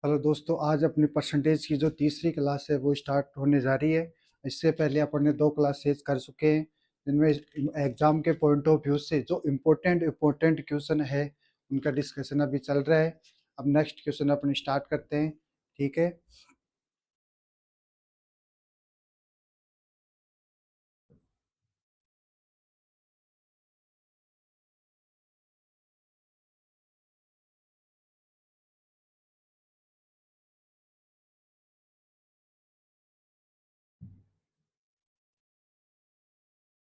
Hello दोस्तों, आज अपनी परसेंटेज की जो तीसरी क्लास है वो स्टार्ट होने जा रही है। इससे पहले अपन ने 2 क्लासेस कर चुके हैं, जिनमें एग्जाम के पॉइंट ऑफ व्यू से जो इम्पोर्टेंट क्वेश्चन है उनका डिस्कशन अभी चल रहा है। अब नेक्स्ट क्वेश्चन अपन स्टार्ट करते हैं, ठीक है।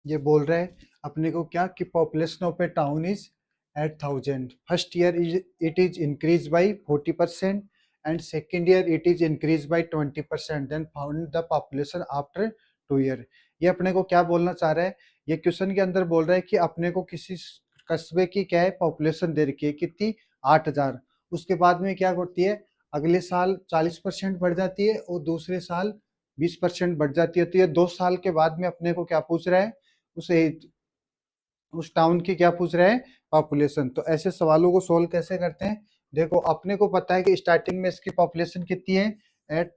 ये बोल रहा है अपने को क्या कि population of a town is 8,000। First year it is increase by 40% and second year it is increase by 20%। Then found the population after 2 year. ये अपने को क्या बोलना चाह रहा है, ये क्वेश्चन के अंदर बोल रहा है कि अपने को किसी कस्बे की क्या है पॉपुलेशन दे रखी है, कितनी, 8,000। उसके बाद में क्या होती है, अगले साल 40% बढ़ जाती है और दूसरे साल 20% बढ़ जाती है। तो ये 2 साल के बाद में अपने को क्या पूछ रहा है, उसे उस टाउन की क्या पूछ रहे हैं, पॉपुलेशन। तो ऐसे सवालों को सोल्व कैसे करते हैं, देखो अपने को पता है कि स्टार्टिंग में इसकी पॉपुलेशन कितनी है, एट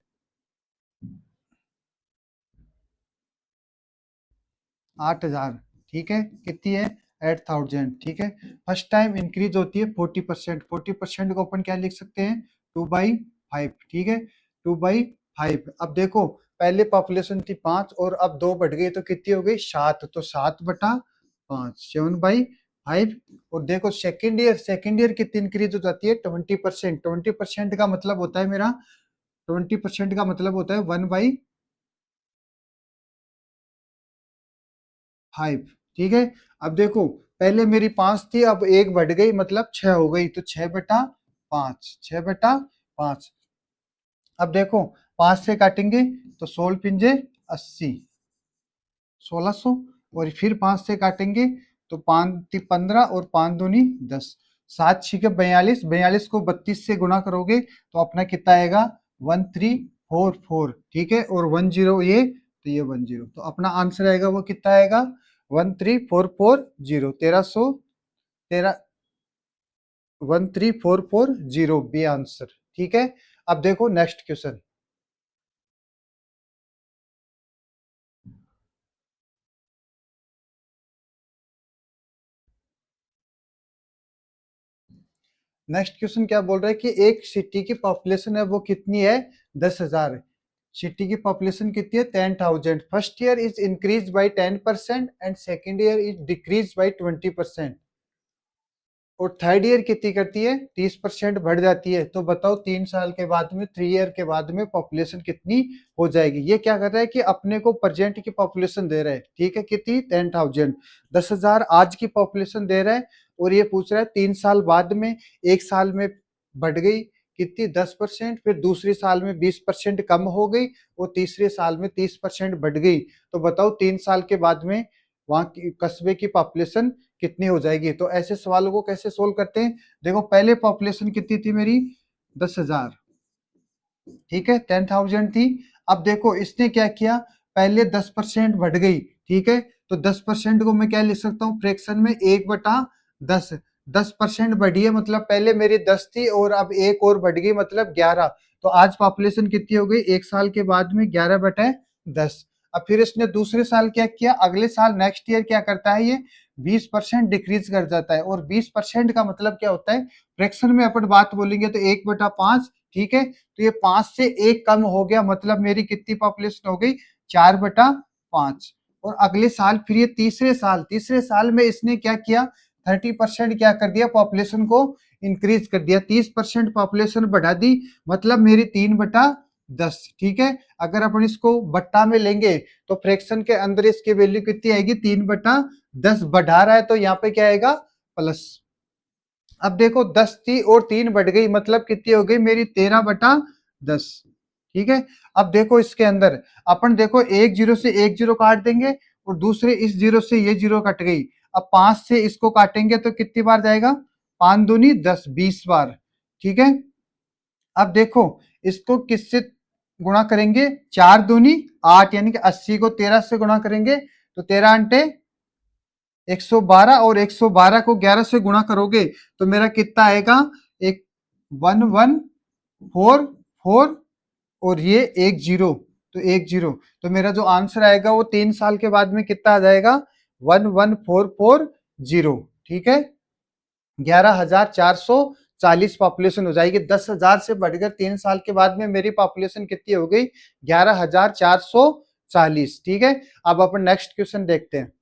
8,000, ठीक है, कितनी है, 8,000, ठीक है। फर्स्ट टाइम इंक्रीज होती है 40%। 40% को अपन क्या लिख सकते हैं, 2/5, ठीक है, 2/5। अब देखो पहले पॉपुलेशन थी 5 और अब 2 बढ़ गई तो कितनी हो गई, 7। तो 7/5, 7/5। और देखो सेकेंड ईयर कितनी इंक्रीज हो जाती है, 20%। 20% का मतलब होता है मेरा, 20% का मतलब होता है 1/5, ठीक है। अब देखो पहले मेरी 5 थी, अब 1 बढ़ गई मतलब 6 हो गई, तो 6/5, 6/5। अब देखो 5 से काटेंगे तो 16 पिंजे 80, 1600। और फिर 5 से काटेंगे तो 5 15 और 5 दूनी 10, 7 छिके 42, 42 को 32 से गुणा करोगे तो अपना कितना आएगा, 1344, ठीक है। और 10 ये, तो ये 10, तो अपना आंसर आएगा वो कितना आएगा, 13440, 1300, 13440 बी आंसर, ठीक है। अब देखो नेक्स्ट क्वेश्चन। नेक्स्ट क्वेश्चन क्या बोल रहा है कि एक सिटी की पॉपुलेशन है वो कितनी है, 10,000। सिटी की पॉपुलेशन कितनी है, 10,000। First year is increase by 10% and second year is decrease by 20%। और थर्ड ईयर कितनी करती है, 30% बढ़ जाती है। तो बताओ 3 साल के बाद में, 3 ईयर के बाद में पॉपुलेशन कितनी हो जाएगी। ये क्या कर रहा है कि अपने को प्रेजेंट की पॉपुलेशन दे रहा है, ठीक है, कितनी, 10,000। 10,000 आज की पॉपुलेशन दे रहा है और ये पूछ रहा है 3 साल बाद में, एक साल में बढ़ गई कितनी, 10%, फिर दूसरे साल में 20% कम हो गई और तीसरे साल में 30% बढ़ गई। तो बताओ 3 साल के बाद में वहां की कस्बे की पॉपुलेशन कितनी हो जाएगी। तो ऐसे सवालों को कैसे सोल्व करते हैं, देखो पहले पॉपुलेशन कितनी थी मेरी, 10,000, ठीक है, 10,000 थी। अब देखो इसने क्या किया, पहले 10% बढ़ गई, ठीक है। तो 10% को मैं क्या लिख सकता हूँ, फ्रैक्शन में 1/10। 10% बढ़ी है मतलब पहले मेरी 10 थी और अब एक और बढ़ गई मतलब 11। तो आज पॉपुलेशन कितनी हो गई, एक साल के बाद में 11/10। अब फिर इसने दूसरे साल क्या किया, अगले साल नेक्स्ट ईयर क्या करता है, ये 20% डिक्रीज कर जाता है। और 20% का मतलब क्या होता है, फ्रैक्शन में अपन बात बोलेंगे तो 1/5, ठीक है। तो ये 5 से 1 कम हो गया मतलब मेरी कितनी पॉपुलेशन हो गई, 4/5। और अगले साल फिर ये तीसरे साल में इसने क्या किया, 30% क्या कर दिया, पॉपुलेशन को इंक्रीज कर दिया, 30% पॉपुलेशन बढ़ा दी, मतलब मेरी 3/10, ठीक है। अगर अपन इसको बट्टा में लेंगे तो फ्रैक्शन के अंदर इसकी वैल्यू कितनी आएगी, 3/10। बढ़ा रहा है तो यहाँ पे क्या आएगा, प्लस। अब देखो 10 थी और 3 बढ़ गई मतलब कितनी हो गई मेरी, 13/10, ठीक है। अब देखो इसके अंदर अपन देखो एक जीरो से एक जीरो काट देंगे और दूसरे इस जीरो से ये जीरो कट गई। अब 5 से इसको काटेंगे तो कितनी बार जाएगा, 5 दूनी 10, 20 बार, ठीक है। अब देखो इसको किससे गुणा करेंगे, 4 दूनी 8, यानी कि 80 को 13 से गुणा करेंगे तो 13 अंटे 112, और 112 को 11 से गुणा करोगे तो मेरा कितना आएगा, एक 11 4 4 और ये 1 0, तो 1 0, तो मेरा जो आंसर आएगा वो 3 साल के बाद में कितना आ जाएगा, 11440। ठीक है, 11,440 पॉपुलेशन हो जाएगी। 10,000 से बढ़कर 3 साल के बाद में मेरी पॉपुलेशन कितनी हो गई, 11,440। ठीक है, अब अपन नेक्स्ट क्वेश्चन देखते हैं।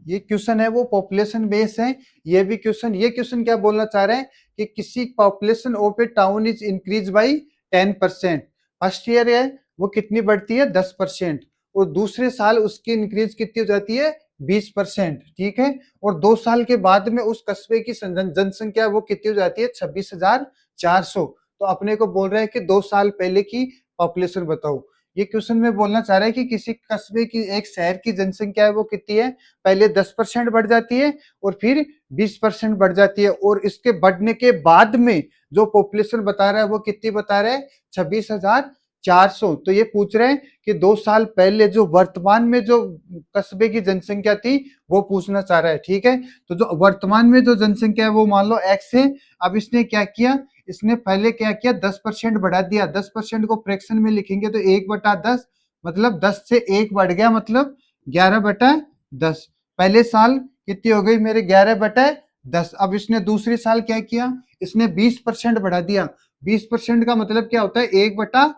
ये क्वेश्चन है वो पॉपुलेशन बेस है। ये क्वेश्चन क्या बोलना चाह रहे हैं कि किसी population of a town is increase by 10%। First year है वो कितनी बढ़ती है, 10%, और दूसरे साल उसकी इंक्रीज कितनी हो जाती है, 20%। ठीक है, और 2 साल के बाद में उस कस्बे की जनसंख्या वो कितनी हो जाती है, 26,400। तो अपने को बोल रहे हैं कि 2 साल पहले की पॉपुलेशन बताओ। ये क्वेश्चन में बोलना चाह रहा है कि किसी कस्बे की, एक शहर की जनसंख्या है वो कितनी है, पहले 10% बढ़ जाती है और फिर 20% बढ़ जाती है, और इसके बढ़ने के बाद में जो पॉपुलेशन बता रहा है वो कितनी बता रहा है, 26,400। तो ये पूछ रहे हैं कि 2 साल पहले जो वर्तमान में जो कस्बे की जनसंख्या थी वो पूछना चाह रहा है। ठीक है, तो जो वर्तमान में जो जनसंख्या है वो मान लो x है। अब इसने क्या किया, इसने पहले क्या किया, 10% बढ़ा दिया। 10% को फ्रैक्शन में लिखेंगे तो 1/10, मतलब 10 से 1 बढ़ गया, मतलब 11/10। पहले साल कितनी हो गई मेरे, 11/10। अब इसने दूसरे साल क्या किया, इसने 20% बढ़ा दिया। 20% का मतलब क्या होता है, 1/5।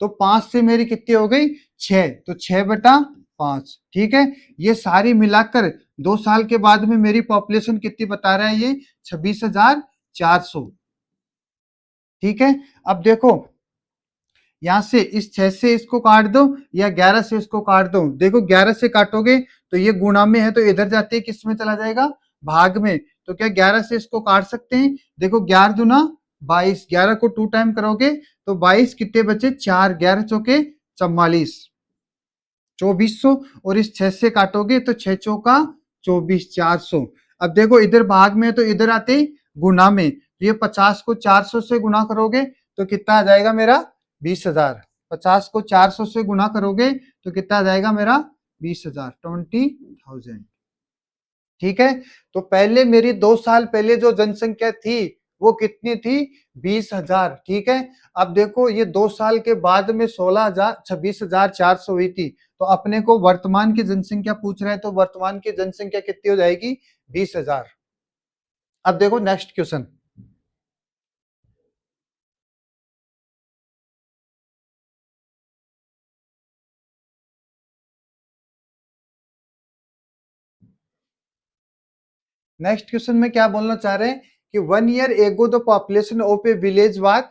तो 5 से मेरी कितनी हो गई, 6, तो 6/5। ठीक है, ये सारी मिलाकर 2 साल के बाद में मेरी पॉपुलेशन कितनी बता रहा है, ये 26,400। ठीक है, अब देखो यहां से इस 6 से इसको काट दो या 11 से इसको काट दो। देखो 11 से काटोगे तो ये गुणा में है, तो इधर जाते ही किस में चला जाएगा, भाग में। तो क्या 11 से इसको काट सकते हैं, देखो 11 दूना 22, 11 को 2 टाइम करोगे तो 22 कितने बचे, 4, 11 चौके 44, 2400। और इस 6 से काटोगे तो 6 चौका 24, 400। अब देखो इधर भाग में है तो इधर आते ही गुना में, तो ये 50 को 400 से गुना करोगे तो कितना आ जाएगा मेरा, 20,000। 50 को 400 से गुना करोगे तो कितना आ जाएगा मेरा, 20,000, 20,000। ठीक है, तो पहले मेरी 2 साल पहले जो जनसंख्या थी वो कितनी थी, 20,000। ठीक है, अब देखो ये 2 साल के बाद में 26,400 हुई थी। तो अपने को वर्तमान की जनसंख्या पूछ रहे हैं, तो वर्तमान की जनसंख्या कितनी हो जाएगी, 20,000। अब देखो नेक्स्ट क्वेश्चन। नेक्स्ट क्वेश्चन में क्या बोलना चाह रहे हैं कि 1 year ago the population of a village was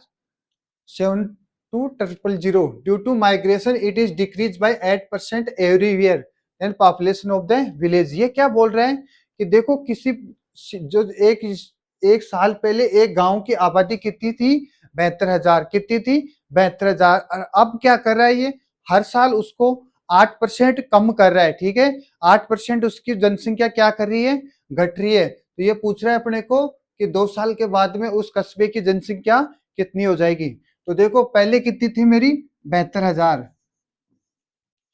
72000। Due to migration it is decrease by 8% every year and population of the village. ये क्या बोल रहे हैं कि देखो किसी जो एक साल पहले एक गांव की आबादी कितनी थी, 72,000। कितनी थी, 72,000। अब क्या कर रहा है ये, हर साल उसको 8% कम कर रहा है। ठीक है, 8% उसकी जनसंख्या क्या कर रही है, घट रही है। तो ये पूछ रहा है अपने को कि 2 साल के बाद में उस कस्बे की जनसंख्या कितनी हो जाएगी। तो देखो पहले कितनी थी मेरी, 72,000,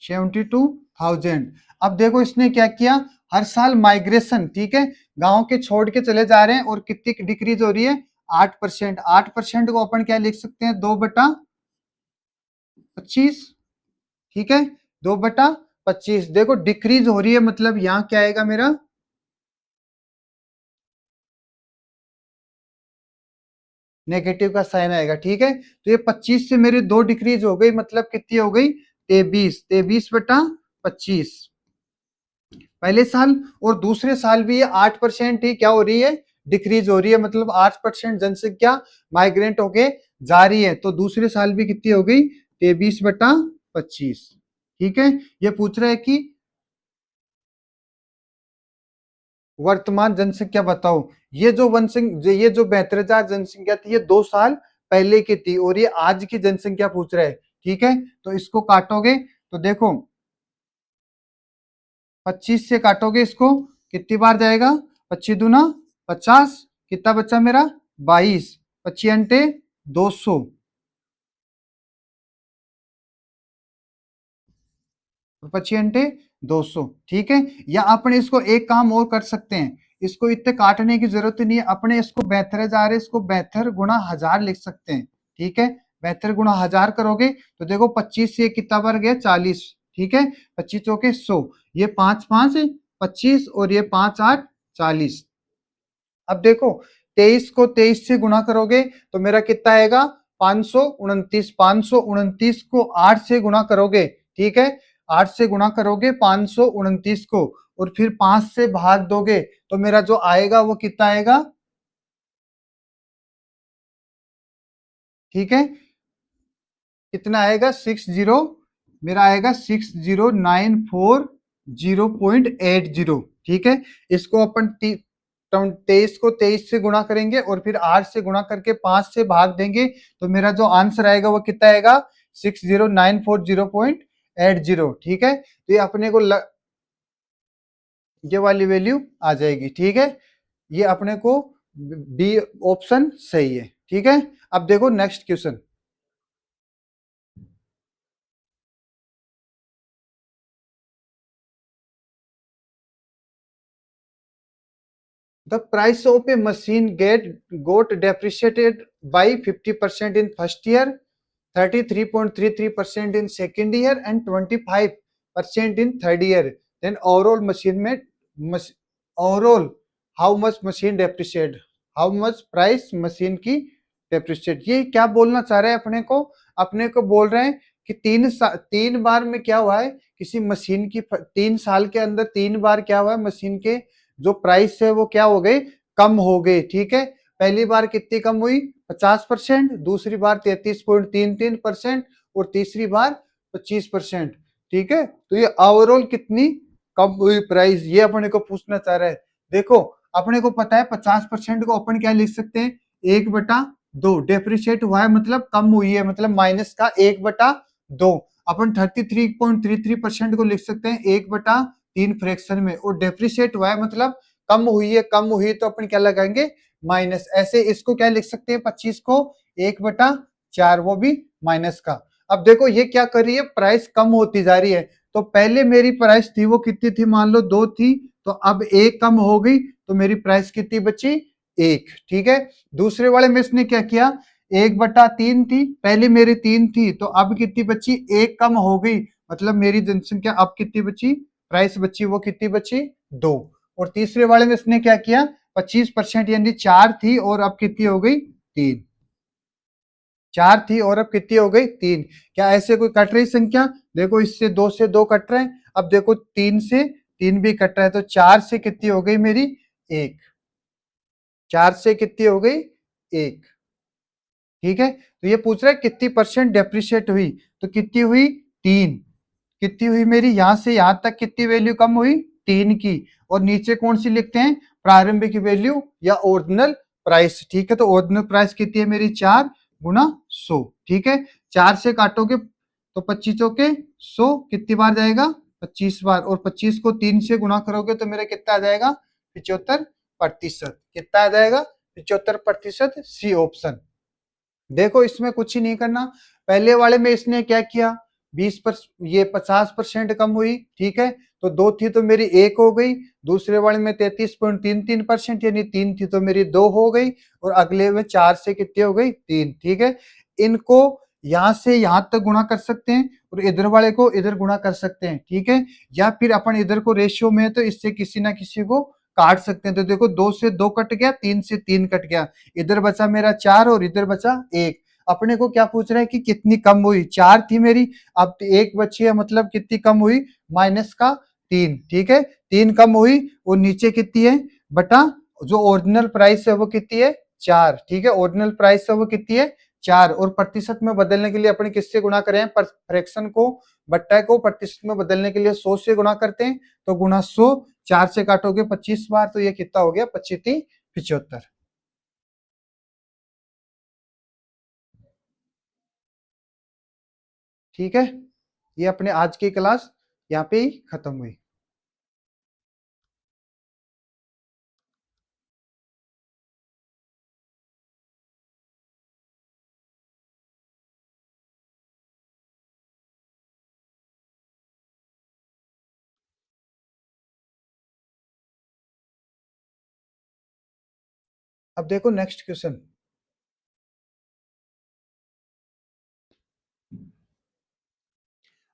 72,000। अब देखो इसने क्या किया, हर साल माइग्रेशन, ठीक है, गांव के छोड़ के चले जा रहे हैं, और कितनी डिक्रीज हो रही है, 8%। 8% को अपन क्या लिख सकते हैं, 2/25। ठीक है, 2/25। देखो डिक्रीज हो रही है, मतलब यहाँ क्या आएगा मेरा, नेगेटिव का साइन आएगा। ठीक है, तो ये 25 से मेरी 2 डिक्रीज हो गई, मतलब कितनी हो गई, 23। 23/25 पहले साल, और दूसरे साल भी ये 8% ही क्या हो रही है, डिक्रीज हो रही है, मतलब 8% जनसंख्या माइग्रेंट होके जा रही है। तो दूसरे साल भी कितनी हो गई, 23/25। ठीक है, ये पूछ रहा है कि वर्तमान जनसंख्या बताओ। ये जो 72,000 जनसंख्या थी, ये 2 साल पहले की थी, और ये आज की जनसंख्या पूछ रहा है। ठीक है, तो इसको काटोगे तो देखो 25 से काटोगे इसको, कितनी बार जाएगा, 25 दूना 50, कितना बच्चा मेरा, 22, 25 × 200। 25 घंटे 200, ठीक है। या अपने इसको एक काम और कर सकते हैं, इसको इतने काटने की जरूरत नहीं है, अपने इसको 72,000 इसको 72 गुणा 1000 लिख सकते हैं, ठीक है। 72 गुणा 1000 करोगे तो देखो 25 से कितना बार गया 40, ठीक है। 25 चौके 100, ये 5 5 25 और ये 5 8 40। अब देखो 23 को 23 से गुणा करोगे तो मेरा कितना आएगा 529। 529 को 8 से गुणा करोगे, ठीक है। 8 से गुणा करोगे 529 को और फिर 5 से भाग दोगे तो मेरा जो आएगा वो कितना आएगा, ठीक है। कितना आएगा 60, मेरा आएगा 60,940.80, ठीक है। इसको अपन 23 को 23 से गुणा करेंगे और फिर 8 से गुणा करके 5 से भाग देंगे तो मेरा जो आंसर आएगा वो कितना आएगा 60,940.80, ठीक है। तो ये अपने को ये वाली वैल्यू आ जाएगी, ठीक है। ये अपने को बी ऑप्शन सही है, ठीक है। अब देखो next question. The price of a machine got depreciated by 50% in first year, 33.33% in second year, and 25% in third year. Then overall machine में overall how much machine depreciate? How much price machine की depreciate? ये क्या बोलना चाह रहे हैं अपने को बोल रहे हैं कि 3 बार में क्या हुआ है किसी मशीन की 3 साल के अंदर 3 बार क्या हुआ है मशीन के जो प्राइस है वो क्या हो गई कम हो गई, ठीक है। पहली बार कितनी कम हुई 50%, दूसरी बार 33.33% और तीसरी बार 25%, ठीक है। तो ये ओवरऑल कितनी कम हुई प्राइस ये अपने को पूछना चाह रहा है। देखो अपने को पता है 50% को अपन क्या लिख सकते हैं 1/2, डेप्रिशिएट हुआ है मतलब कम हुई है मतलब माइनस का 1/2। अपन 33.33% को लिख सकते हैं 1/3 फ्रैक्शन में, और डेप्रिशिएट हुआ है मतलब कम हुई है तो अपन क्या लगाएंगे माइनस। ऐसे इसको क्या लिख सकते हैं 25 को 1/4 वो भी माइनस का। अब देखो ये क्या कर रही है प्राइस कम होती जा रही है, तो पहले मेरी प्राइस थी वो कितनी थी मान लो 2 थी, तो अब 1 कम हो गई तो मेरी प्राइस कितनी बची 1, ठीक है। दूसरे वाले में इसने क्या किया 1/3 थी, पहले मेरी 3 थी तो अब कितनी बची 1 कम हो गई, मतलब मेरी जनसंख्या अब कितनी बची प्राइस बची वो कितनी बची 2। और तीसरे वाले में इसने क्या किया 25% यानी 4 थी और अब कितनी हो गई 3, 4 थी और अब कितनी हो गई 3। क्या ऐसे कोई कट रही संख्या, देखो इससे 2 से 2 कट रहे हैं, अब देखो 3 से 3 भी कट रहा है तो 4 से कितनी हो गई मेरी 1, 4 से कितनी हो गई 1, ठीक है। तो ये पूछ रहा है कितनी परसेंट डेप्रिशिएट हुई, तो कितनी हुई 3, कितनी हुई मेरी यहां से यहां तक कितनी वैल्यू कम हुई 3 की, और नीचे कौन सी लिखते हैं प्रारंभिक वैल्यू या ओरिजिनल प्राइस, ठीक है। तो ओरिजिनल प्राइस कितनी है मेरी 4/100, ठीक है। 4 से काटोगे तो 25 चौके 100 कितनी बार जाएगा 25 बार, और 25 को 3 से गुणा करोगे तो मेरा कितना आ जाएगा 75%, कितना आ जाएगा 75%, सी ऑप्शन। देखो इसमें कुछ ही नहीं करना, पहले वाले में इसने क्या किया 50% कम हुई, ठीक है। तो 2 थी तो मेरी 1 हो गई, दूसरे वाले में 33.33% यानी 3 थी तो मेरी 2 हो गई, और अगले में 4 से कितनी हो गई 3, ठीक है। इनको यहां से यहां तक गुणा कर सकते हैं और इधर वाले को इधर गुणा कर सकते हैं, ठीक है। या फिर अपन इधर को रेशियो में है तो इससे किसी ना किसी को काट सकते हैं, तो देखो 2 से 2 कट गया, 3 से 3 कट गया, इधर बचा मेरा 4 और इधर बचा 1। अपने को क्या पूछ रहा है कि कितनी कम हुई 4 थी मेरी, अब 1 बची है मतलब कितनी कम हुई माइनस का 3, ठीक है। 3 कम हुई और नीचे कितनी है बटा जो ओरिजिनल प्राइस है वो कितनी है 4, ठीक है। ओरिजिनल प्राइस है वो कितनी है 4, और प्रतिशत में बदलने के लिए अपने किससे गुणा करें फ्रैक्शन को बट्टा को प्रतिशत में बदलने के लिए 100 से गुणा करते हैं, तो गुणा 100, 4 से काटोगे 25 बार तो ये कितना हो गया 25 75, ठीक है। ये अपने आज की क्लास यहाँ पे ही खत्म हुई। अब देखो नेक्स्ट क्वेश्चन।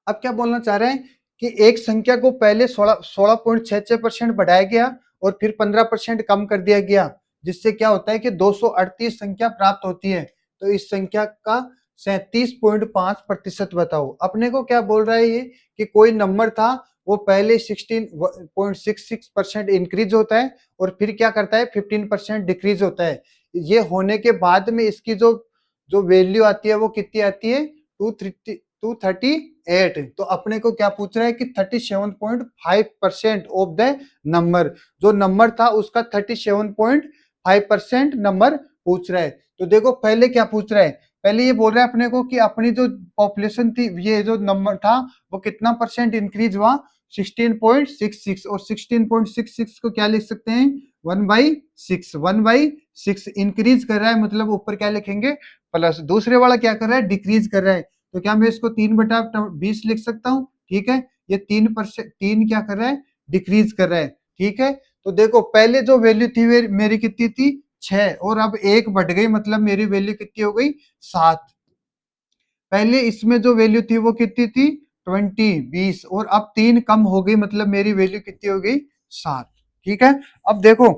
अब क्या बोलना चाह रहे हैं कि एक संख्या को पहले 16.66% बढ़ाया गया और फिर 15% कम कर दिया गया, जिससे क्या होता है कि 238 संख्या प्राप्त होती है। तो इस संख्या का 37.5% बताओ। अपने को क्या बोल रहा है ये कि कोई नंबर था, वो पहले 16.66% इंक्रीज होता है और फिर क्या करता है 15% डिक्रीज होता है। ये होने के बाद में इसकी जो जो वैल्यू आती है वो कितनी आती है, 238। तो अपने को क्या पूछ रहा है कि 37.5% ऑफ द नंबर, जो नंबर था उसका 37.5% नंबर पूछ रहा है। तो देखो पहले क्या पूछ रहा है, पहले ये बोल रहा है अपने को कि अपनी जो पॉपुलेशन थी, ये जो नंबर था वो कितना परसेंट इंक्रीज हुआ, 16.66। और 16.66 को क्या लिख सकते हैं, 1/6। 1/6 इंक्रीज कर रहा है, मतलब ऊपर क्या लिखेंगे, प्लस। दूसरे वाला क्या कर रहा है, डिक्रीज कर रहा है। तो क्या मैं इसको 3/20 लिख सकता हूँ, ठीक है। ये 3%, 3 क्या कर रहा है, डिक्रीज कर रहा है, ठीक है। तो देखो पहले जो वैल्यू थी मेरी कितनी थी, 6, और अब 1 बढ़ गई, मतलब मेरी वैल्यू कितनी हो गई, 7। पहले इसमें जो वैल्यू थी वो कितनी थी, 20 और अब 3 कम हो गई, मतलब मेरी वैल्यू कितनी हो गई, 7, ठीक है। अब देखो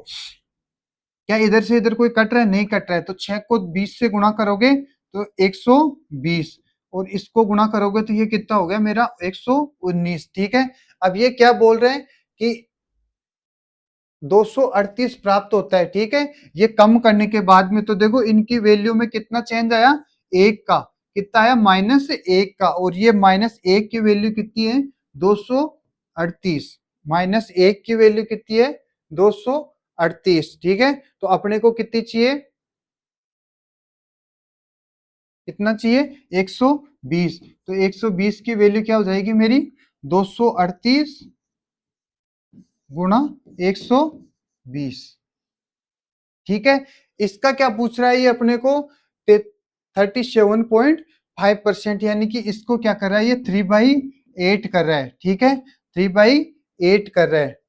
क्या इधर से इधर कोई कट रहा है, नहीं कट रहा है। तो 6 को 20 से गुणा करोगे तो 120, और इसको गुणा करोगे तो ये कितना हो गया मेरा, 119, ठीक है। अब ये क्या बोल रहे हैं कि 238 प्राप्त होता है, ठीक है। ये कम करने के बाद में तो देखो इनकी वैल्यू में कितना चेंज आया, 1 का, कितना आया, -1 का। और ये -1 की वैल्यू कितनी है, 238। -1 की वैल्यू कितनी है, 238, ठीक है। तो अपने को कितनी चाहिए, कितना चाहिए, 120। तो 120 की वैल्यू क्या हो जाएगी मेरी, 238 गुणा 120, ठीक है। इसका क्या पूछ रहा है ये अपने को, 37.5%, यानी कि इसको क्या कर रहा है, ये 3/8 कर रहा है, ठीक है। 3/8 कर रहा है।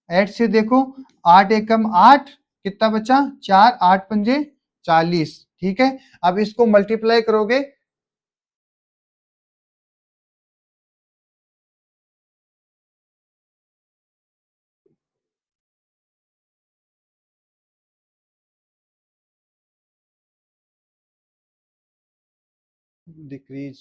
8 से देखो, 8 एकम 8, कितना बचा, 4, 8 पंजे 40, ठीक है। अब इसको मल्टीप्लाई करोगे, डिक्रीज,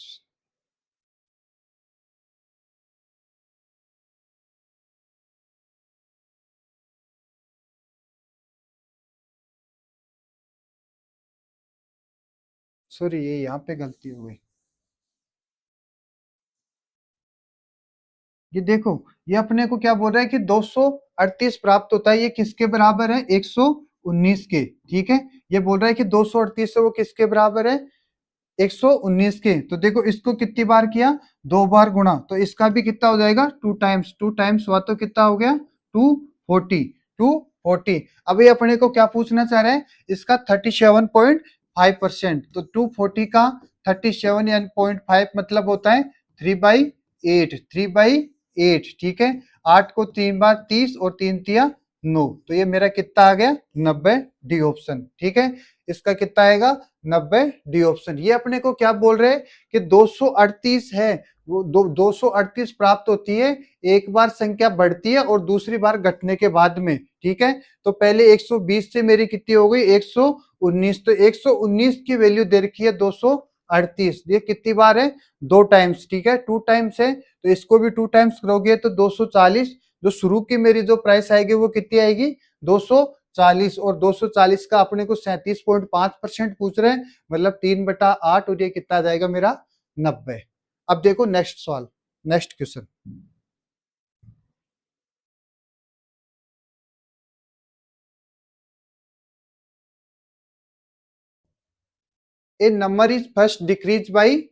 सॉरी ये यहाँ पे गलती हो गई। ये देखो, ये अपने को क्या बोल रहा है कि 238 प्राप्त होता है, ये किसके बराबर है, 119 के, ठीक है। ये बोल रहा है कि 238 से वो किसके बराबर है, 119 के। तो देखो इसको कितनी बार किया, 2 बार गुणा, तो इसका भी कितना हो जाएगा, 2 टाइम्स। 2 टाइम्स हुआ तो कितना हो गया, 240। 240। अभी अपने को क्या पूछना चाह रहे हैं, इसका 37.5%। तो 240 का 37.5 मतलब होता है 3/8। 3/8, ठीक है। 8 को 3 बार 30 और 3 तिया 9, तो ये मेरा कितना आ गया, 90, डी ऑप्शन, ठीक है। इसका कितना आएगा, 90, डी ऑप्शन। ये अपने को क्या बोल रहे हैं कि 238 है, वो 238 प्राप्त होती है, एक बार संख्या बढ़ती है और दूसरी बार घटने के बाद में, ठीक है। तो पहले 120 से मेरी कितनी हो गई, 119। तो 119 की वैल्यू दे रखी है 238, ये कितनी बार है, 2 टाइम्स, ठीक है। 2 टाइम्स है, तो इसको भी 2 टाइम्स करोगे तो 240। जो शुरू की मेरी जो प्राइस आएगी वो कितनी आएगी, 240। और 240 का अपने को 37.5% पूछ रहे हैं, मतलब 3/8, और ये कितना आ जाएगा मेरा, 90। अब देखो नेक्स्ट सवाल, next question. A number is first decrease by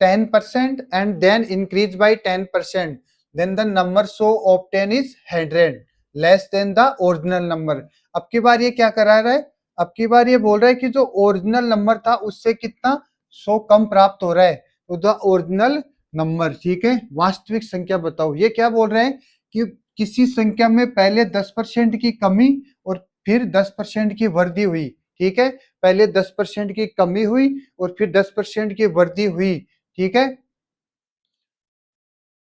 10% and then increase by 10%, then the number so obtained is 100 less than the original number। अब की बार ये क्या करा रहा है, अब की बार ये बोल रहा है कि जो ओरिजिनल नंबर था उससे कितना 100 कम प्राप्त हो रहा है। तो द ओरिजिनल नंबर, ठीक है, वास्तविक संख्या बताओ। ये क्या बोल रहे हैं कि किसी संख्या में पहले 10% की कमी और फिर 10% की वृद्धि हुई, ठीक है, पहले 10% की कमी हुई और फिर 10% की वृद्धि हुई, ठीक है,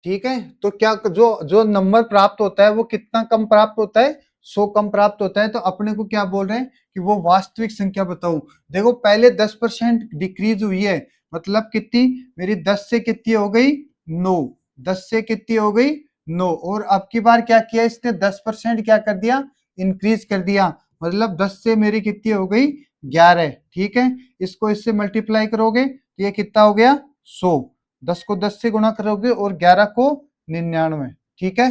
ठीक है। तो क्या जो जो नंबर प्राप्त होता है वो कितना कम प्राप्त होता है, 100 कम प्राप्त होता है। तो अपने को क्या बोल रहे हैं कि वो वास्तविक संख्या बताओ। देखो पहले 10% डिक्रीज हुई है, मतलब कितनी, मेरी 10 से कितनी हो गई, 9, 10 से कितनी हो गई, 9, और अब की बार क्या किया इसने, 10% क्या कर दिया, इंक्रीज कर दिया, मतलब 10 से मेरी कितनी हो गई, 11, ठीक है। इसको इससे मल्टीप्लाई करोगे तो ये कितना हो गया, 100, 10 को 10 से गुणा करोगे और 11 को 99, ठीक है।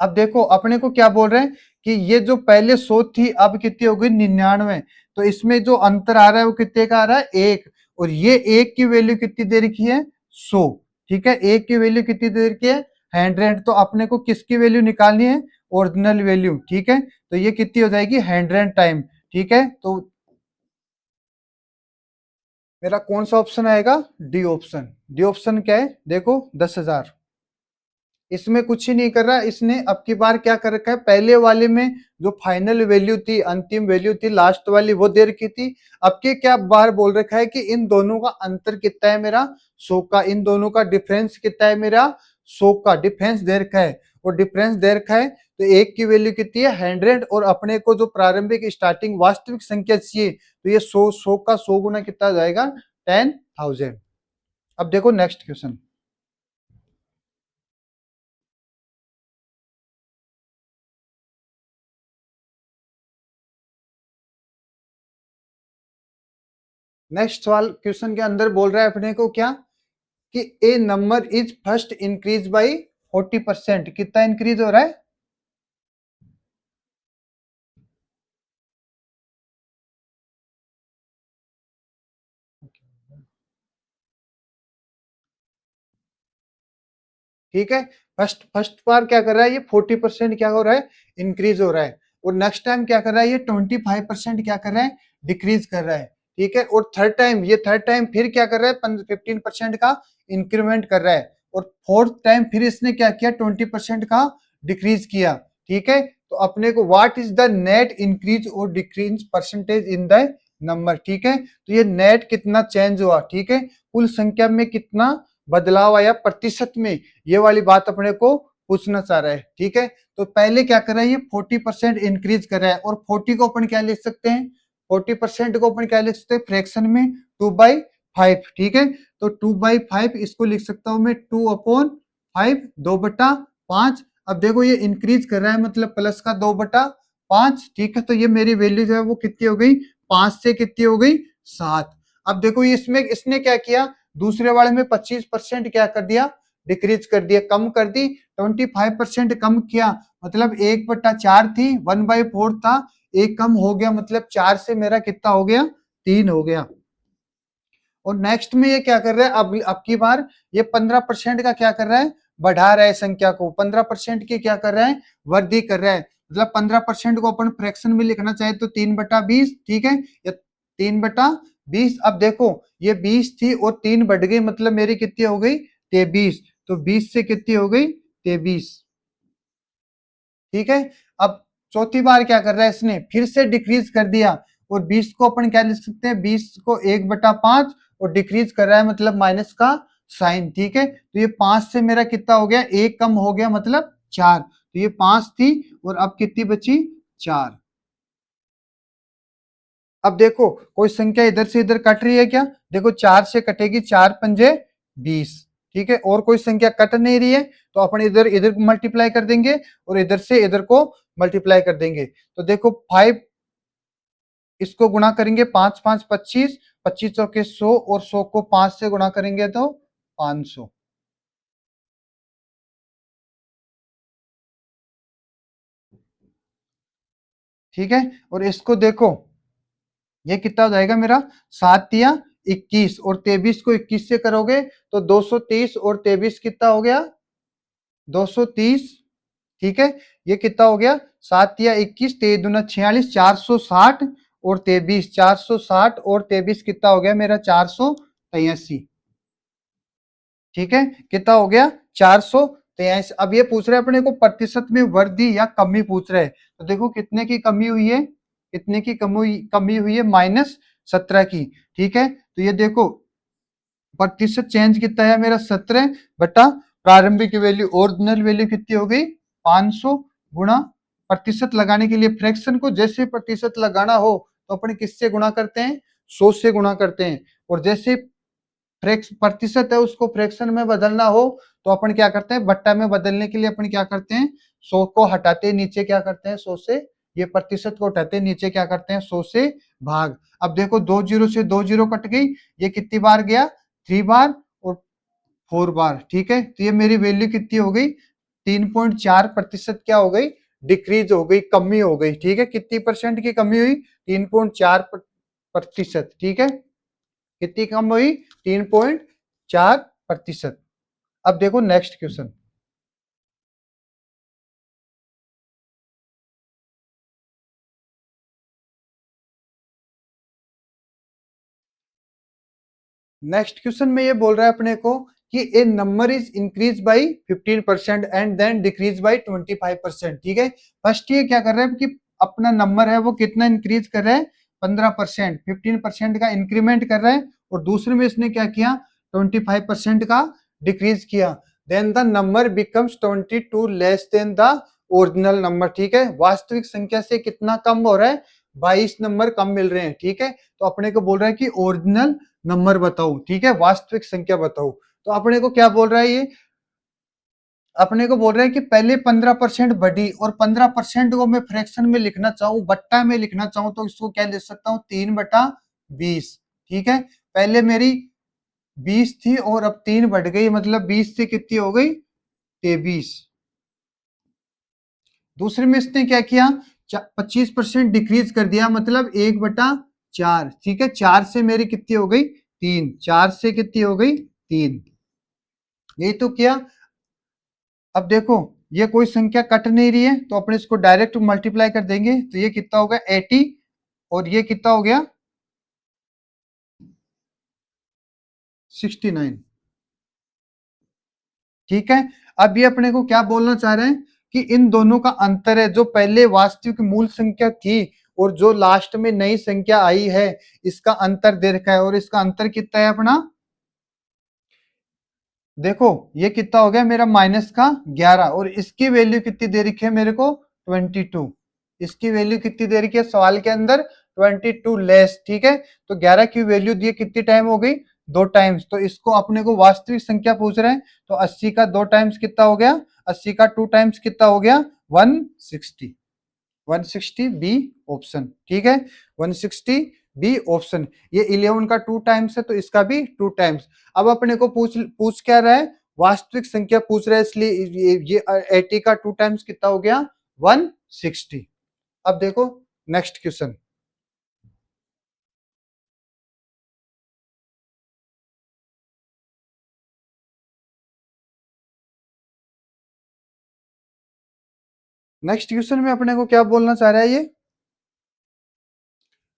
अब देखो अपने को क्या बोल रहे हैं कि ये जो पहले 100 थी अब कितनी हो गई, 99, तो इसमें जो अंतर आ रहा है वो कितने का आ रहा है, 1, और ये 1 की वैल्यू कितनी दे रखी है, 100, ठीक है, 1 की वैल्यू कितनी दे रखी है, 100। तो अपने को किसकी वैल्यू निकालनी है, ओरिजिनल वैल्यू, ठीक है। तो ये कितनी हो जाएगी, 100 टाइम, ठीक है। तो मेरा कौन सा ऑप्शन आएगा, डी ऑप्शन। डी ऑप्शन क्या है, देखो 10,000, इसमें कुछ ही नहीं कर रहा इसने, अब की बार क्या कर रखा है, पहले वाले में जो फाइनल वैल्यू थी, अंतिम वैल्यू थी लास्ट वाली, वो दे रखी थी। अब के क्या बार बोल रखा है कि इन दोनों का अंतर कितना है मेरा, 100 का, इन दोनों का डिफरेंस कितना है मेरा, 100 का डिफरेंस दे रखा है, और डिफरेंस दे रखा है तो एक की वैल्यू कितनी है, 100, और अपने को जो प्रारंभिक स्टार्टिंग वास्तविक संख्या चाहिए, तो ये 100 का 100 गुना कितना जाएगा, 10,000। अब देखो नेक्स्ट क्वेश्चन। नेक्स्ट सवाल क्वेश्चन के अंदर बोल रहा है अपने को क्या, कि a number is first increase by 40%, कितना इंक्रीज हो रहा है, ठीक है। फर्स्ट फर्स्ट बार क्या कर रहा है ये, 40% क्या हो रहा है, इंक्रीज हो रहा है, और नेक्स्ट टाइम क्या कर रहा है ये, 25% क्या कर रहा है, डिक्रीज कर रहा है, ठीक है। और थर्ड टाइम, ये थर्ड टाइम फिर क्या कर रहा है, 15% का इंक्रीमेंट कर रहा है, और फोर्थ टाइम फिर इसने क्या किया, 20% का डिक्रीज किया, ठीक है। तो अपने को what is the net increase और decrease percentage in the number, ठीक है। तो ये नेट कितना चेंज हुआ, ठीक है, कुल संख्या में कितना बदलाव आया प्रतिशत में, ये वाली बात अपने को पूछना चाह रहा है, ठीक है। तो पहले क्या कर रहा है ये, 40% इंक्रीज कर रहा है, और 40 को अपन क्या लिख सकते हैं, 40% को अपन क्या लिख सकते हैं, फ्रैक्शन में 2/5, ठीक है। तो 2/5 इसको लिख सकता हूं मैं 2/5, 2/5। अब देखो ये इंक्रीज कर रहा है मतलब प्लस का 2/5, ठीक है। तो ये मेरी वैल्यू जो है वो कितनी हो गई, 5 से कितनी हो गई, 7। अब देखो इसमें इसने क्या किया, दूसरे वाले में 25% क्या कर दिया, डिक्रीज कर दिया, कम कर दी, 25% कम किया, मतलब 1/4 थी, 1/4 था, एक कम हो गया, मतलब 4 से मेरा कितना हो गया, 3 हो गया। और नेक्स्ट में ये क्या कर रहा है, अब की बार ये 15% का क्या कर रहा है, बढ़ा रहा है संख्या को, 15% की क्या कर रहा है, वृद्धि कर रहा है, मतलब 15% को अपन फ्रैक्शन में लिखना चाहे तो 3/20, ठीक है, या 3/20। अब देखो ये 20 थी और 3 बढ़ गई, मतलब मेरी कितनी हो गई, 23, तो 20 से कितनी हो गई, 23, ठीक है। अब चौथी बार क्या कर रहा है इसने, फिर से डिक्रीज कर दिया, और 20 को अपन क्या लिख सकते हैं, 20 को 1/5, और डिक्रीज कर रहा है मतलब माइनस का साइन, ठीक है। तो ये 5 से मेरा कितना हो गया, एक कम हो गया, मतलब 4, तो ये 5 थी और अब कितनी बची, 4। अब देखो कोई संख्या इधर से इधर कट रही है क्या, देखो 4 से कटेगी, 4×5 = 20, ठीक है। और कोई संख्या कट नहीं रही है तो अपन इधर इधर को मल्टीप्लाई कर देंगे और इधर से इधर को मल्टीप्लाई कर देंगे। तो देखो 5, इसको गुणा करेंगे, 5×5 = 25, 25 × 100, और 100 को 5 से गुणा करेंगे तो 500, ठीक है। और इसको देखो ये कितना हो जाएगा मेरा, 7×3 = 21, और 23 को 21 से करोगे तो 230, और 23 कितना हो गया, 230, ठीक है। ये कितना हो गया, 7×3 = 21, 23×2 = 46, 460, और 23, 460 और 23 कितना हो गया मेरा, 483, ठीक है। कितना हो गया, 483, तो यहाँ अब ये पूछ रहे हैं अपने को प्रतिशत में वृद्धि या कमी पूछ रहे हैं। तो देखो कितने की कमी हुई है, कितने की कमी हुई है, -17 की। ठीक है, तो ये देखो प्रतिशत चेंज कितना है मेरा 17 बटा प्रारंभिक वैल्यू, ओरिजिनल वैल्यू कितनी हो गई 500 गुणा प्रतिशत लगाने के लिए फ्रैक्शन को जैसे प्रतिशत लगाना हो तो अपने किससे गुणा करते हैं, 100 से गुणा करते हैं। और जैसे प्रतिशत है उसको फ्रैक्शन में बदलना हो तो अपन क्या करते हैं, बट्टा में बदलने के लिए अपन क्या करते हैं, 100 को हटाते नीचे क्या करते हैं 100 से, ये प्रतिशत को हटाते नीचे क्या करते हैं 100 से भाग। अब देखो 2 जीरो से 2 जीरो कट गई, ये कितनी बार गया 3 बार और 4 बार। ठीक है, तो ये मेरी वैल्यू कितनी हो गई 3.4% क्या हो गई, डिक्रीज हो गई, कमी हो गई। ठीक है, कितनी परसेंट की कमी हुई 3.4%। ठीक है, कितनी कम हुई 3.4%। अब देखो नेक्स्ट क्वेश्चन। नेक्स्ट क्वेश्चन में ये बोल रहा है अपने को कि a number is increase by 15% and then decrease by 25%। ठीक है, फर्स्ट ये क्या कर रहा है कि अपना नंबर है वो कितना इंक्रीज कर रहा है 15%, 15% का इंक्रीमेंट कर रहा है, और दूसरे में इसने क्या किया 25% का डिक्रीज किया। Then the number becomes 22 less than the original number. ठीक है, वास्तविक संख्या से कितना कम हो रहा है, 22 नंबर कम मिल रहे हैं। ठीक है, तो अपने को बोल रहा है कि ओरिजिनल नंबर बताओ। ठीक है, वास्तविक संख्या बताओ। तो अपने को क्या बोल रहा है ये, अपने को बोल रहा है कि पहले 15% बढ़ी और 15% को मैं फ्रैक्शन में लिखना चाहूं, बट्टा में लिखना चाहूं, तो इसको क्या लिख सकता हूं 3/20। ठीक है, पहले मेरी 20 थी और अब 3 बढ़ गई, मतलब 20 से कितनी हो गई 23। दूसरे में इसने क्या किया 25% डिक्रीज कर दिया, मतलब 1/4। ठीक है, 4 से मेरी कितनी हो गई 3, 4 से कितनी हो गई 3, यही तो किया। अब देखो ये कोई संख्या कट नहीं रही है तो अपने इसको डायरेक्ट मल्टीप्लाई कर देंगे, तो ये कितना होगा 80 और ये कितना हो गया 69। ठीक है, अब ये अपने को क्या बोलना चाह रहे हैं कि इन दोनों का अंतर है, जो पहले वास्तविक मूल संख्या थी और जो लास्ट में नई संख्या आई है, इसका अंतर दे रखा है। और इसका अंतर कितना है अपना, देखो ये कितना हो गया मेरा -11, और इसकी वैल्यू कितनी दे रखी है मेरे को 22। इसकी वैल्यू कितनी दे रखी है सवाल के अंदर 22 लेस। ठीक है, तो 11 की वैल्यू दी कितनी टाइम हो गई 2 टाइम्स, तो इसको अपने को वास्तविक संख्या पूछ रहे हैं, तो 80 का 2 टाइम्स कितना हो गया, 80 का 2 टाइम्स कितना हो गया 160। 160 बी ऑप्शन। ठीक है, 160 बी ऑप्शन। ये 11 का 2 टाइम्स है तो इसका भी 2 टाइम्स। अब अपने को पूछ पूछ क्या रहा है, वास्तविक संख्या पूछ रहा है, इसलिए ये 80 का 2 टाइम्स कितना हो गया 160। अब देखो नेक्स्ट क्वेश्चन। नेक्स्ट क्वेश्चन में अपने को क्या बोलना चाह रहा है ये,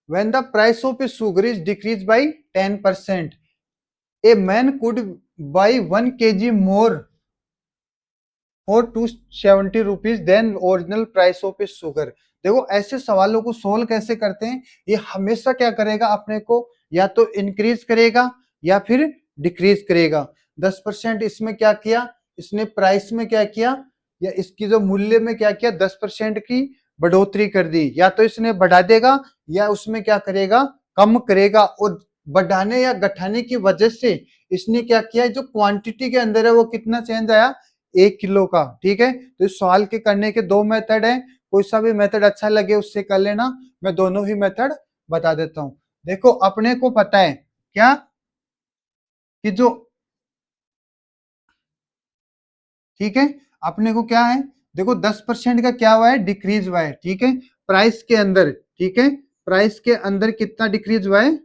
when the price of a sugar is decreased by 10%, a man could buy 1 kg more for 270 rupees then original price of a sugar. देखो ऐसे सवालों को सोल्व कैसे करते हैं, ये हमेशा क्या करेगा अपने को, या तो इंक्रीज करेगा या फिर डिक्रीज करेगा। 10% इसमें क्या किया, इसने प्राइस में क्या किया, या इसकी जो मूल्य में क्या किया 10% की बढ़ोतरी कर दी, या तो इसने बढ़ा देगा या उसमें क्या करेगा कम करेगा। और बढ़ाने या घटाने की वजह से इसने क्या किया, जो क्वांटिटी के अंदर है वो कितना चेंज आया 1 किलो का। ठीक है, तो इस सवाल के करने के 2 मेथड है, कोई सा भी मेथड अच्छा लगे उससे कर लेना, मैं दोनों ही मेथड बता देता हूं। देखो अपने को पता है क्या कि जो, ठीक है, अपने को क्या है, देखो 10% का क्या हुआ है डिक्रीज हुआ है। ठीक है, प्राइस के अंदर, ठीक है, प्राइस के अंदर कितना डिक्रीज हुआ है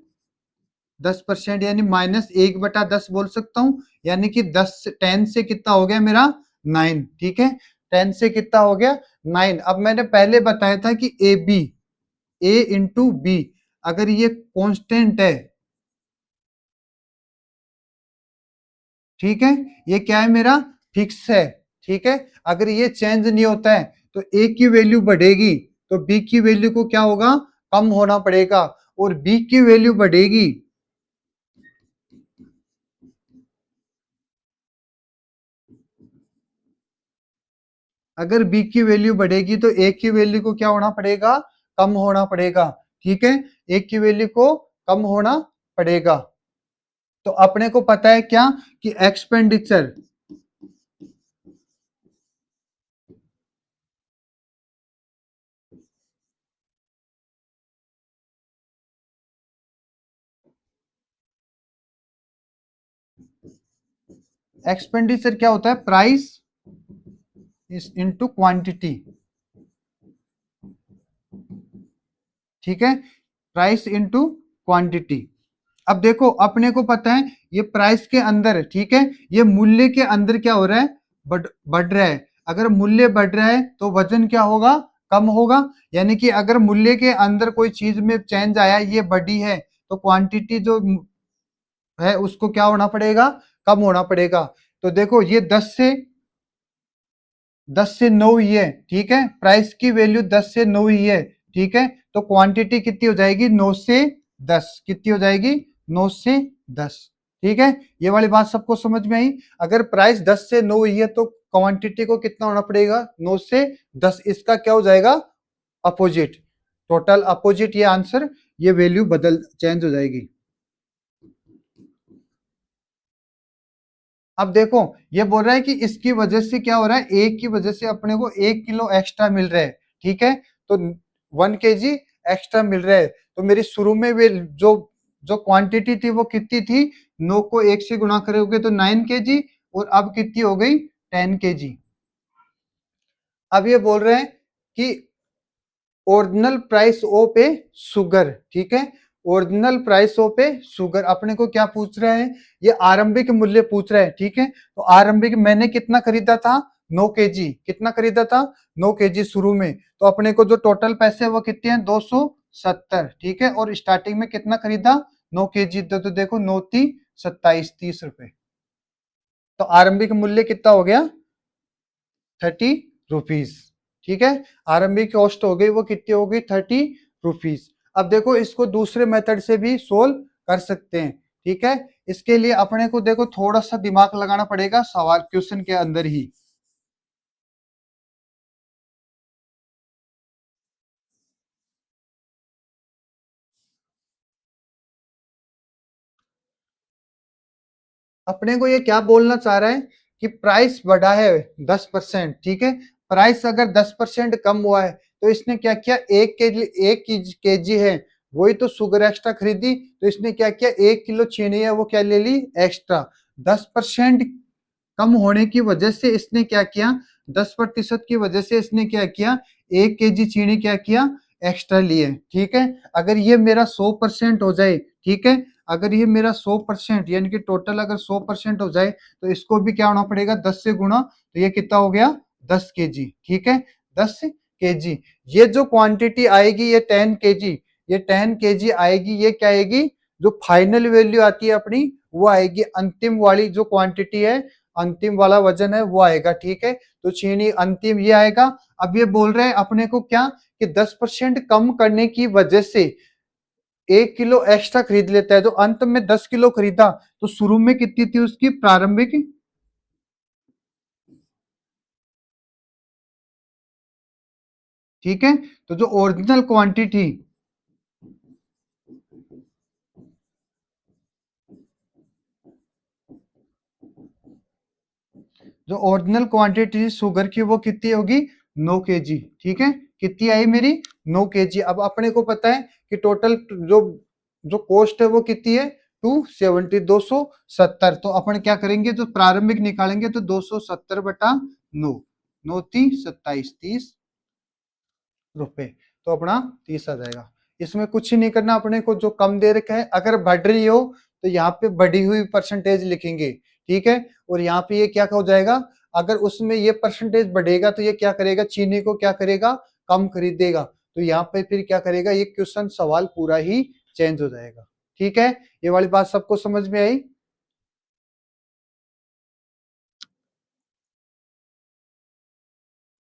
10%, यानी -1/10 बोल सकता हूं, यानी कि 10 से कितना हो गया मेरा 9। ठीक है, 10 से कितना हो गया 9। अब मैंने पहले बताया था कि ए इंटू बी अगर ये कांस्टेंट है, ठीक है, ये क्या है मेरा फिक्स है। ठीक है। अगर ये चेंज नहीं होता है तो ए की वैल्यू बढ़ेगी तो बी की वैल्यू को क्या होगा, कम होना पड़ेगा, और बी की वैल्यू बढ़ेगी, अगर बी की वैल्यू बढ़ेगी तो ए की वैल्यू को क्या होना पड़ेगा, कम होना पड़ेगा। ठीक है, ए की वैल्यू को कम होना पड़ेगा। तो अपने को पता है क्या कि एक्सपेंडिचर, एक्सपेंडिचर क्या होता है, प्राइस इज इनटू क्वांटिटी। ठीक है, प्राइस इनटू क्वांटिटी। अब देखो अपने को पता है ये प्राइस के अंदर, ठीक है, ये मूल्य के अंदर क्या हो रहा है, बढ़ रहा है। अगर मूल्य बढ़ रहा है तो वजन क्या होगा, कम होगा। यानी कि अगर मूल्य के अंदर कोई चीज में चेंज आया, ये बढ़ी है, तो क्वांटिटी जो है उसको क्या होना पड़ेगा, कम होना पड़ेगा। तो देखो ये 10 से 9 ही है, ठीक है, प्राइस की वैल्यू 10 से 9 ही है, ठीक है, तो क्वांटिटी कितनी हो जाएगी, 9 से 10, कितनी हो जाएगी, 9 से 10। ठीक है, ये वाली बात सबको समझ में आई। अगर प्राइस 10 से 9 ही है तो क्वांटिटी को कितना होना पड़ेगा, 9 से 10। इसका क्या हो जाएगा, अपोजिट, टोटल अपोजिट, ये आंसर, ये वैल्यू बदल चेंज हो जाएगी। अब देखो ये बोल रहा है कि इसकी वजह से क्या हो रहा है, एक की वजह से अपने को 1 किलो एक्स्ट्रा मिल रहा है। ठीक है, तो 1 kg एक्स्ट्रा मिल रहा है। तो मेरी शुरू में वे जो जो क्वांटिटी थी वो कितनी थी, 9 को 1 से गुणा करोगे तो 9 kg, और अब कितनी हो गई, 10 kg। अब ये बोल रहे हैं कि original price of a sugar, ठीक है, original price of a sugar अपने को क्या पूछ रहा है, ये आरंभिक मूल्य पूछ रहा है। ठीक है, तो आरंभिक मैंने कितना खरीदा था, 9 kg, कितना खरीदा था, 9 kg शुरू में, तो अपने को जो टोटल पैसे वो कितने हैं, 270। ठीक है, और स्टार्टिंग में कितना खरीदा, 9 kg, तो देखो 9×3 = 27, 30 रुपए। तो आरंभिक मूल्य कितना हो गया, 30 रुपीज। ठीक है, आरंभिक कॉस्ट हो गई वो कितनी हो गई, 30 रुपीज। अब देखो इसको दूसरे मेथड से भी सोल्व कर सकते हैं। ठीक है, इसके लिए अपने को देखो थोड़ा सा दिमाग लगाना पड़ेगा सवाल क्वेश्चन के अंदर ही। अपने को ये क्या बोलना चाह रहा है कि प्राइस बढ़ा है 10%। ठीक है, प्राइस अगर 10% कम हुआ है तो इसने क्या किया, 1 kg है, वही तो शुगर एक्स्ट्रा खरीदी, तो इसने क्या किया, 1 किलो चीनी है वो क्या ले ली एक्स्ट्रा। 10% कम होने की वजह से इसने क्या किया, 10% की वजह से इसने क्या किया, 1 kg चीनी क्या किया, एक्स्ट्रा लिए। ठीक है, अगर ये मेरा 100% हो जाए, ठीक है, अगर ये मेरा 100% यानी कि टोटल अगर 100% हो जाए तो इसको भी क्या होना पड़ेगा, 10 से गुणा, तो ये कितना हो गया, 10 kg। ठीक है, 10 kg। ये जो क्वांटिटी आएगी ये 10 kg, ये 10 kg आएगी, ये क्या आएगी, जो फाइनल वैल्यू आती है अपनी वो आएगी, अंतिम वाली जो क्वांटिटी है, अंतिम वाला वजन है वो आएगा। ठीक है, तो चीनी अंतिम ये आएगा। अब ये बोल रहे हैं अपने को क्या कि 10% कम करने की वजह से 1 किलो एक्स्ट्रा खरीद लेता है, जो अंत में 10 किलो खरीदा, तो शुरू में कितनी थी उसकी प्रारंभिक, ठीक है, तो जो ओरिजिनल क्वांटिटी, जो ओरिजिनल क्वांटिटी शुगर की वो कितनी होगी, 9 kg। ठीक है, कितनी आई मेरी, 9 kg। अब अपने को पता है कि टोटल जो जो कॉस्ट है वो कितनी है, 270, 270। तो अपन क्या करेंगे, जो प्रारंभिक निकालेंगे तो 270/9, 9×3 = 27, 30 रुपए, तो अपना 30 आ जाएगा। इसमें कुछ ही नहीं करना अपने को, जो कम दे रखा है अगर बढ़ रही हो तो यहाँ पे बढ़ी हुई परसेंटेज लिखेंगे। ठीक है, और यहाँ पे ये क्या हो जाएगा, अगर उसमें ये परसेंटेज बढ़ेगा तो ये क्या करेगा, चीनी को क्या करेगा, कम खरीदेगा, तो यहाँ पे फिर क्या करेगा, ये क्वेश्चन सवाल पूरा ही चेंज हो जाएगा। ठीक है, ये वाली बात सबको समझ में आई।